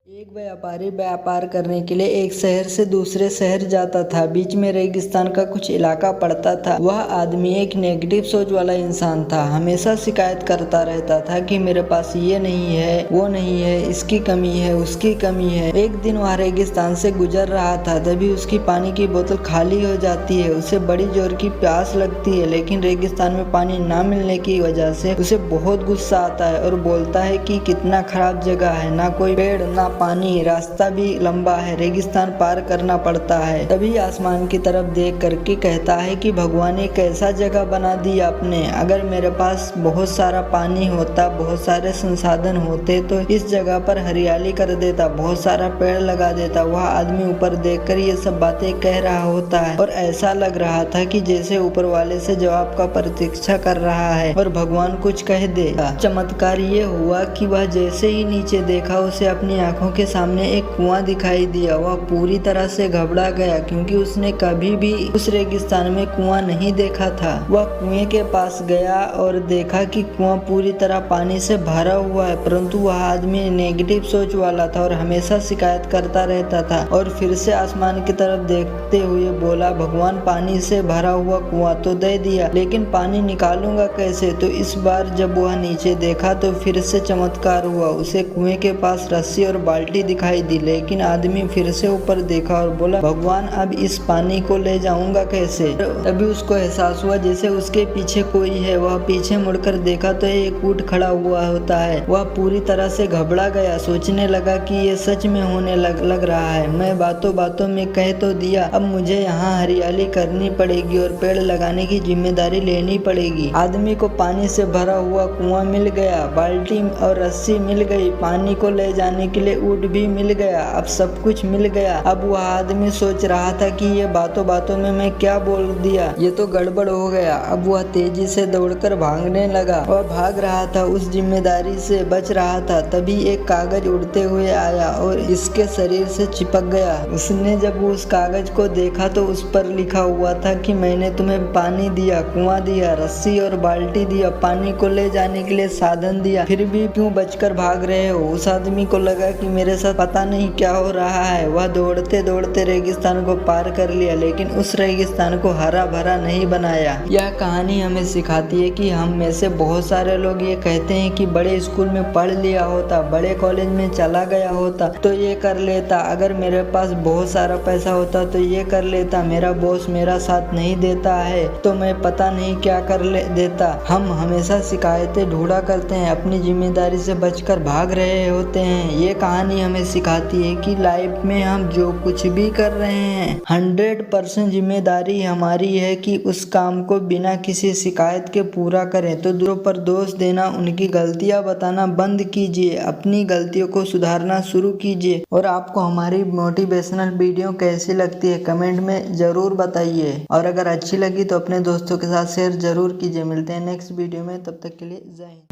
एक व्यापारी व्यापार करने के लिए एक शहर से दूसरे शहर जाता था। बीच में रेगिस्तान का कुछ इलाका पड़ता था। वह आदमी एक नेगेटिव सोच वाला इंसान था। हमेशा शिकायत करता रहता था कि मेरे पास ये नहीं है, वो नहीं है, इसकी कमी है, उसकी कमी है। एक दिन वह रेगिस्तान से गुजर रहा था, तभी उसकी पानी की बोतल खाली हो जाती है। उसे बड़ी जोर की प्यास लगती है, लेकिन रेगिस्तान में पानी ना मिलने की वजह से उसे बहुत गुस्सा आता है और बोलता है कि कितना खराब जगह है, ना कोई पेड़ ना पानी, रास्ता भी लंबा है, रेगिस्तान पार करना पड़ता है। तभी आसमान की तरफ देख करके कहता है कि भगवान ने कैसा जगह बना दिया आपने। अगर मेरे पास बहुत सारा पानी होता, बहुत सारे संसाधन होते तो इस जगह पर हरियाली कर देता, बहुत सारा पेड़ लगा देता। वह आदमी ऊपर देखकर ये सब बातें कह रहा होता है और ऐसा लग रहा था कि जैसे ऊपर वाले से जवाब का प्रतीक्षा कर रहा है और भगवान कुछ कह देगा। चमत्कार ये हुआ कि वह जैसे ही नीचे देखा, उसे अपनी आंखों के सामने एक कुआं दिखाई दिया। वह पूरी तरह से घबरा गया, क्योंकि उसने कभी भी उस रेगिस्तान में कुआं नहीं देखा था। वह कुएं के पास गया और देखा कि कुआं पूरी तरह पानी से भरा हुआ है, परंतु वह आदमी नेगेटिव सोच वाला था और हमेशा शिकायत करता रहता था। और फिर से आसमान की तरफ देखते हुए बोला, भगवान पानी से भरा हुआ कुआं तो दे दिया, लेकिन पानी निकालूंगा कैसे। तो इस बार जब वह नीचे देखा तो फिर से चमत्कार हुआ। उसे कुएं के पास रस्सी और बाल्टी दिखाई दी, लेकिन आदमी फिर से ऊपर देखा और बोला, भगवान अब इस पानी को ले जाऊंगा कैसे। तभी उसको एहसास हुआ जैसे उसके पीछे कोई है। वह पीछे मुड़कर देखा तो एक ऊंट खड़ा हुआ होता है। वह पूरी तरह से घबरा गया, सोचने लगा कि ये सच में होने लग रहा है। मैं बातों बातों में कह तो दिया, अब मुझे यहाँ हरियाली करनी पड़ेगी और पेड़ लगाने की जिम्मेदारी लेनी पड़ेगी। आदमी को पानी से भरा हुआ कुआं मिल गया, बाल्टी और रस्सी मिल गई, पानी को ले जाने के लिए ऊंट भी मिल गया। अब सब कुछ मिल गया। अब वह आदमी सोच रहा था कि ये बातों बातों में मैं क्या बोल दिया, ये तो गड़बड़ हो गया। अब वह तेजी से दौड़कर भागने लगा। वह भाग रहा था, उस जिम्मेदारी से बच रहा था। तभी एक कागज उड़ते हुए आया और इसके शरीर से चिपक गया। उसने जब उस कागज को देखा तो उस पर लिखा हुआ था कि मैंने तुम्हें पानी दिया, कुआं दिया, रस्सी और बाल्टी दिया, पानी को ले जाने के लिए साधन दिया, फिर भी क्यों बचकर भाग रहे हो। उस आदमी को लगा कि मेरे साथ पता नहीं क्या हो रहा है। वह दौड़ते दौड़ते रेगिस्तान को पार कर लिया, लेकिन उस रेगिस्तान को हरा भरा नहीं बनाया। यह कहानी हमें सिखाती है कि हम में से बहुत सारे लोग ये कहते हैं कि बड़े स्कूल में पढ़ लिया होता, बड़े कॉलेज में चला गया होता तो ये कर लेता, अगर मेरे पास बहुत सारा पैसा होता तो ये कर लेता, मेरा बॉस मेरा साथ नहीं देता है तो मैं पता नहीं क्या कर देता। हम हमेशा शिकायतें ढूंढा करते हैं, अपनी जिम्मेदारी से बचकर भाग रहे होते हैं। ये कहानी हमें सिखाती है कि लाइफ में हम जो कुछ भी कर रहे हैं 100% जिम्मेदारी हमारी है कि उस काम को बिना किसी शिकायत के पूरा करें। तो दूसरों पर दोष देना, उनकी गलतियां बताना बंद कीजिए, अपनी गलतियों को सुधारना शुरू कीजिए। और आपको हमारी मोटिवेशनल वीडियो कैसी लगती है कमेंट में जरूर बताइए, और अगर अच्छी लगी तो अपने दोस्तों के साथ शेयर जरूर कीजिए। मिलते हैं नेक्स्ट वीडियो में, तब तक के लिए जय हिंद।